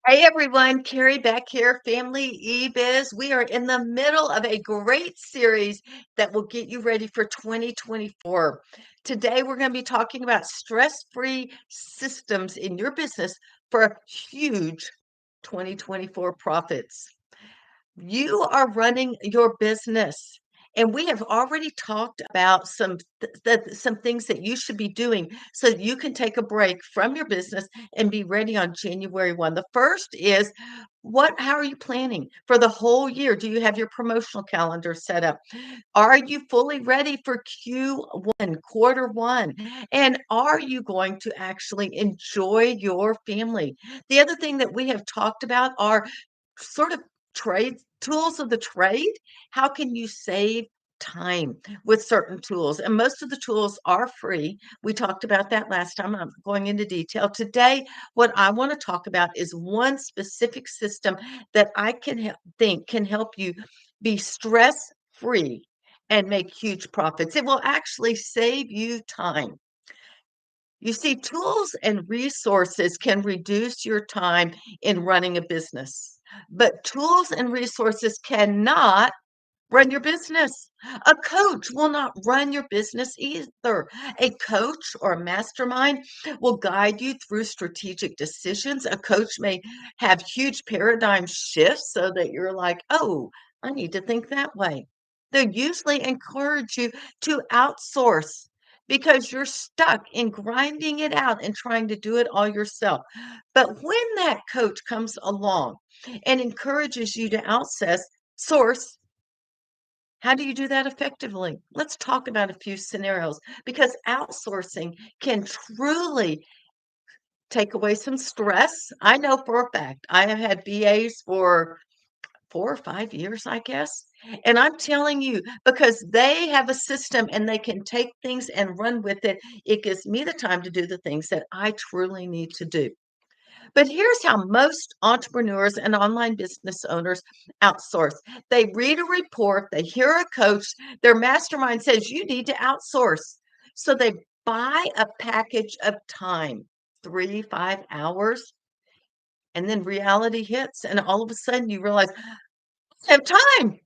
Hey everyone, Carrie back here, Family eBiz. We are in the middle of a great series that will get you ready for 2024. Today, we're going to be talking about stress-free systems in your business for huge 2024 profits. You are running your business. And we have already talked about some things that you should be doing so that you can take a break from your business and be ready on January 1. The first is how are you planning for the whole year? Do you have your promotional calendar set up? Are you fully ready for Q1, quarter one? And are you going to actually enjoy your family? The other thing that we have talked about are sort of trade tools of the trade. How can you save time with certain tools? And most of the tools are free. We talked about that last time. I'm going into detail. Today, what I want to talk about is one specific system that I think can help you be stress free and make huge profits. It will actually save you time. You see, tools and resources can reduce your time in running a business, but tools and resources cannot run your business. A coach will not run your business either. A coach or a mastermind will guide you through strategic decisions. A coach may have huge paradigm shifts so that you're like, oh, I need to think that way. They usually encourage you to outsource because you're stuck in grinding it out and trying to do it all yourself. But when that coach comes along and encourages you to source, how do you do that effectively? Let's talk about a few scenarios because outsourcing can truly take away some stress. I know for a fact I have had BAs for 4 or 5 years, I guess. And I'm telling you, because they have a system and they can take things and run with it, it gives me the time to do the things that I truly need to do. But here's how most entrepreneurs and online business owners outsource. They read a report, they hear a coach, their mastermind says you need to outsource. So they buy a package of time, 3, 5 hours, and then reality hits. And all of a sudden you realize, I have time.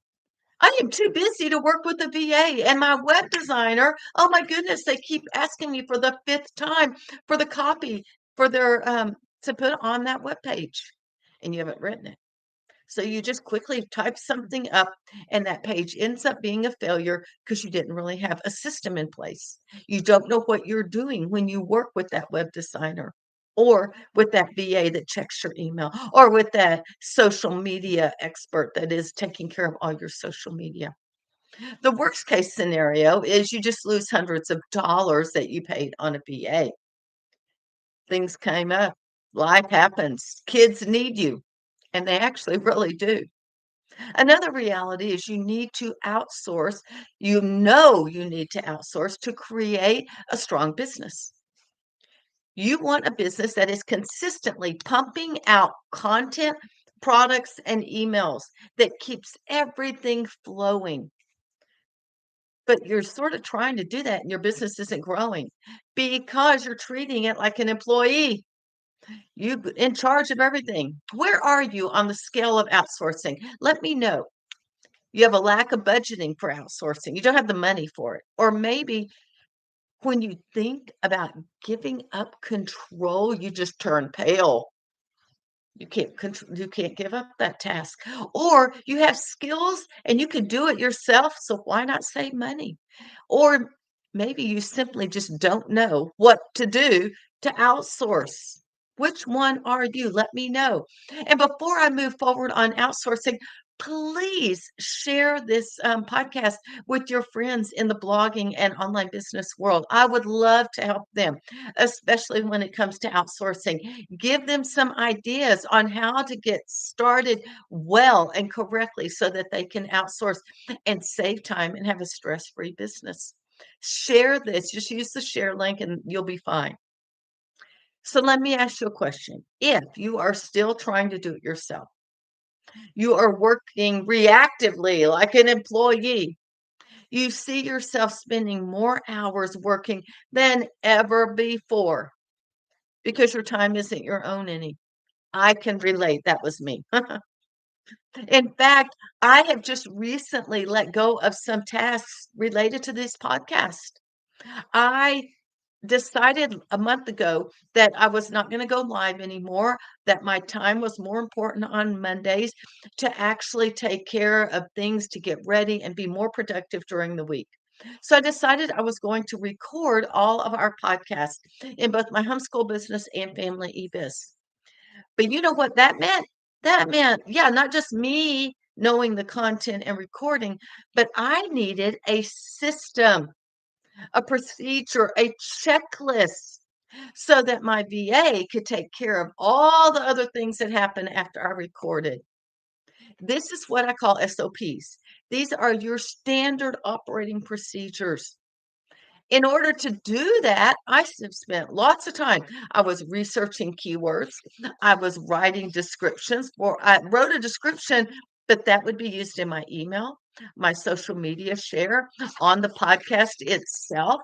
I am too busy to work with a VA and my web designer. Oh my goodness, they keep asking me for the fifth time for the copy for their to put on that web page, and you haven't written it. So you just quickly type something up, and that page ends up being a failure because you didn't really have a system in place. You don't know what you're doing when you work with that web designer or with that VA that checks your email or with that social media expert that is taking care of all your social media. The worst case scenario is you just lose hundreds of dollars that you paid on a VA. Things came up, life happens, kids need you, and they actually really do. Another reality is you need to outsource. You need to outsource to create a strong business. You want a business that is consistently pumping out content, products, and emails that keeps everything flowing. But you're sort of trying to do that and your business isn't growing because you're treating it like an employee. You in charge of everything. Where are you on the scale of outsourcing? Let me know. You have a lack of budgeting for outsourcing. You don't have the money for it. Or maybe when you think about giving up control, you just turn pale. You can't give up that task. Or you have skills and you can do it yourself, so why not save money? Or maybe you simply just don't know what to do to outsource. Which one are you? Let me know. And before I move forward on outsourcing, please share this podcast with your friends in the blogging and online business world. I would love to help them, especially when it comes to outsourcing. Give them some ideas on how to get started well and correctly so that they can outsource and save time and have a stress-free business. Share this. Just use the share link and you'll be fine. So let me ask you a question. If you are still trying to do it yourself, you are working reactively like an employee, you see yourself spending more hours working than ever before because your time isn't your own anymore. I can relate. That was me. In fact, I have just recently let go of some tasks related to this podcast. I decided a month ago that I was not going to go live anymore, that my time was more important on Mondays to actually take care of things to get ready and be more productive during the week. So I decided I was going to record all of our podcasts in both my homeschool business and family e-biz. But you know what that meant? That meant, yeah, not just me knowing the content and recording, but I needed a system, a procedure, a checklist so that my VA could take care of all the other things that happen after I recorded. This is what I call SOPs. These are your standard operating procedures. In order to do that, I have spent lots of time. I was researching keywords. I was writing descriptions for, I wrote a description, but that would be used in my email, my social media share, on the podcast itself.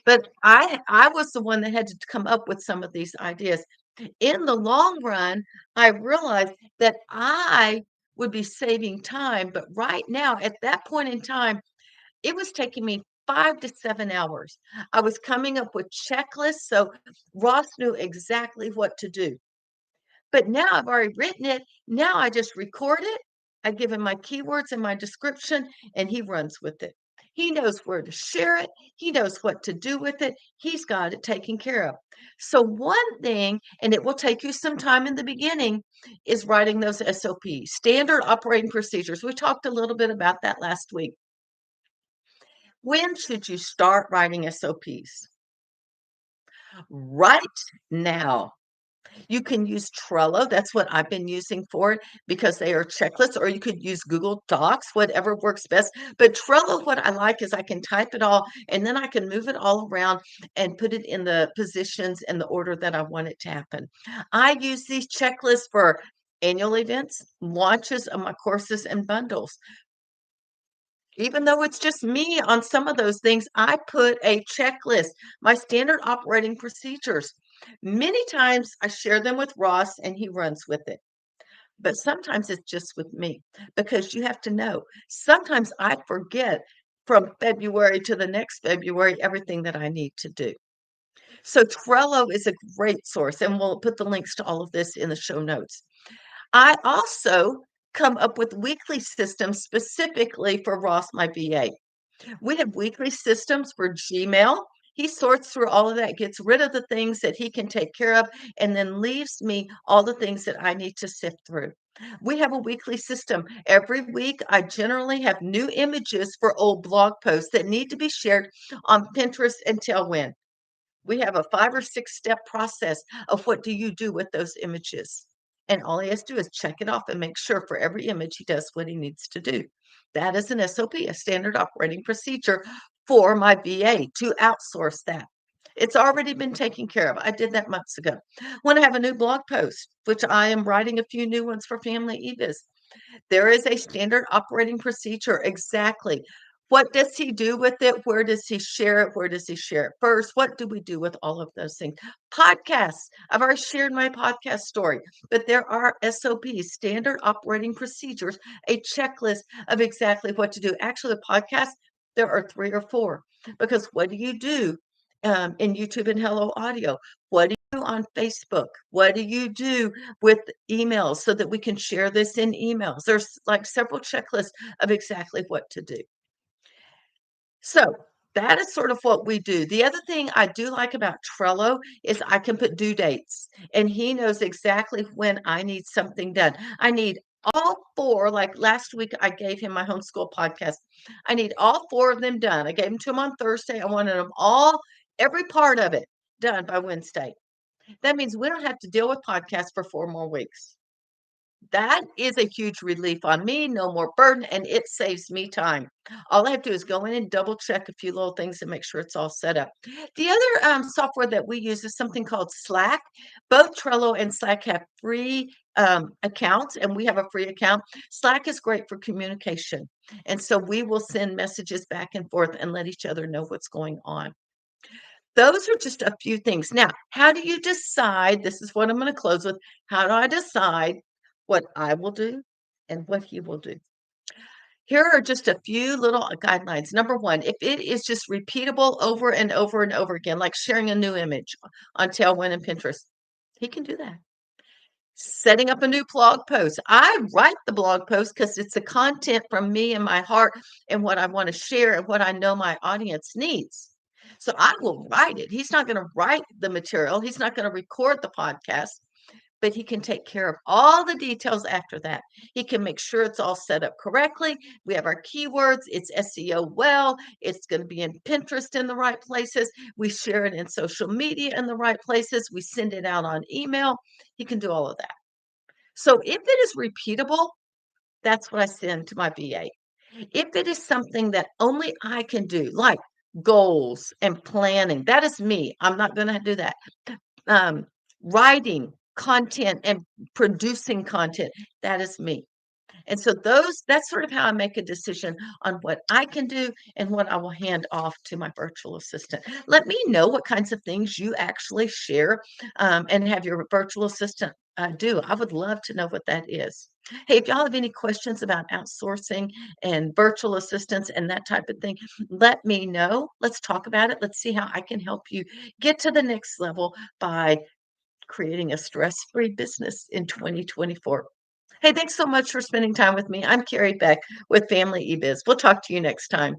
But I was the one that had to come up with some of these ideas. In the long run, I realized that I would be saving time, but right now, at that point in time, it was taking me 5 to 7 hours. I was coming up with checklists, so Ross knew exactly what to do. But now I've already written it. Now I just record it. I give him my keywords and my description, and he runs with it. He knows where to share it. He knows what to do with it. He's got it taken care of. So, one thing, and it will take you some time in the beginning, is writing those SOPs, standard operating procedures. We talked a little bit about that last week. When should you start writing SOPs? Right now. You can use Trello. That's what I've been using for it because they are checklists, or you could use Google Docs, whatever works best. But Trello, what I like is I can type it all and then I can move it all around and put it in the positions and the order that I want it to happen. I use these checklists for annual events, launches of my courses, and bundles. Even though it's just me on some of those things, I put a checklist, my standard operating procedures. Many times I share them with Ross and he runs with it. But sometimes it's just with me because you have to know, sometimes I forget from February to the next February everything that I need to do. So Trello is a great source, and we'll put the links to all of this in the show notes. I also come up with weekly systems specifically for Ross, my VA. We have weekly systems for Gmail. He sorts through all of that, gets rid of the things that he can take care of, and then leaves me all the things that I need to sift through. We have a weekly system. Every week, I generally have new images for old blog posts that need to be shared on Pinterest and Tailwind. We have a 5 or 6 step process of what do you do with those images. And all he has to do is check it off and make sure for every image he does what he needs to do. That is an SOP, a standard operating procedure for my VA to outsource that. It's already been taken care of. I did that months ago. When I have a new blog post, which I am writing a few new ones for Family eBiz, there is a standard operating procedure exactly. What does he do with it? Where does he share it? Where does he share it first? What do we do with all of those things? Podcasts. I've already shared my podcast story, but there are SOPs, standard operating procedures, a checklist of exactly what to do. Actually, the podcast, there are 3 or 4 because what do you do in YouTube and Hello Audio? What do you do on Facebook? What do you do with emails so that we can share this in emails? There's like several checklists of exactly what to do. So that is sort of what we do. The other thing I do like about Trello is I can put due dates, and he knows exactly when I need something done. I need all 4, like last week, I gave him my homeschool podcast. I need all 4 of them done. I gave them to him on Thursday. I wanted them all, every part of it done by Wednesday. That means we don't have to deal with podcasts for 4 more weeks. That is a huge relief on me, no more burden, and it saves me time. All I have to do is go in and double check a few little things and make sure it's all set up. The other software that we use is something called Slack. Both Trello and Slack have free accounts, and we have a free account. Slack is great for communication, and so we will send messages back and forth and let each other know what's going on. Those are just a few things. Now, how do you decide? This is what I'm going to close with. How do I decide what I will do and what he will do? Here are just a few little guidelines. Number one, if it is just repeatable over and over and over again, like sharing a new image on Tailwind and Pinterest, he can do that. Setting up a new blog post. I write the blog post because it's the content from me and my heart and what I want to share and what I know my audience needs. So I will write it. He's not going to write the material. He's not going to record the podcast, but he can take care of all the details after that. He can make sure it's all set up correctly. We have our keywords. It's SEO well. It's going to be in Pinterest in the right places. We share it in social media in the right places. We send it out on email. He can do all of that. So if it is repeatable, that's what I send to my VA. If it is something that only I can do, like goals and planning, that is me. I'm not going to do that. Um, Writing content and producing content, that is me. And so that's sort of how I make a decision on what I can do and what I will hand off to my virtual assistant. Let me know what kinds of things you actually share and have your virtual assistant do. I would love to know what that is. Hey, if y'all have any questions about outsourcing and virtual assistants and that type of thing, let me know. Let's talk about it. Let's see how I can help you get to the next level by creating a stress-free business in 2024. Hey, thanks so much for spending time with me. I'm Carrie Beck with Family eBiz. We'll talk to you next time.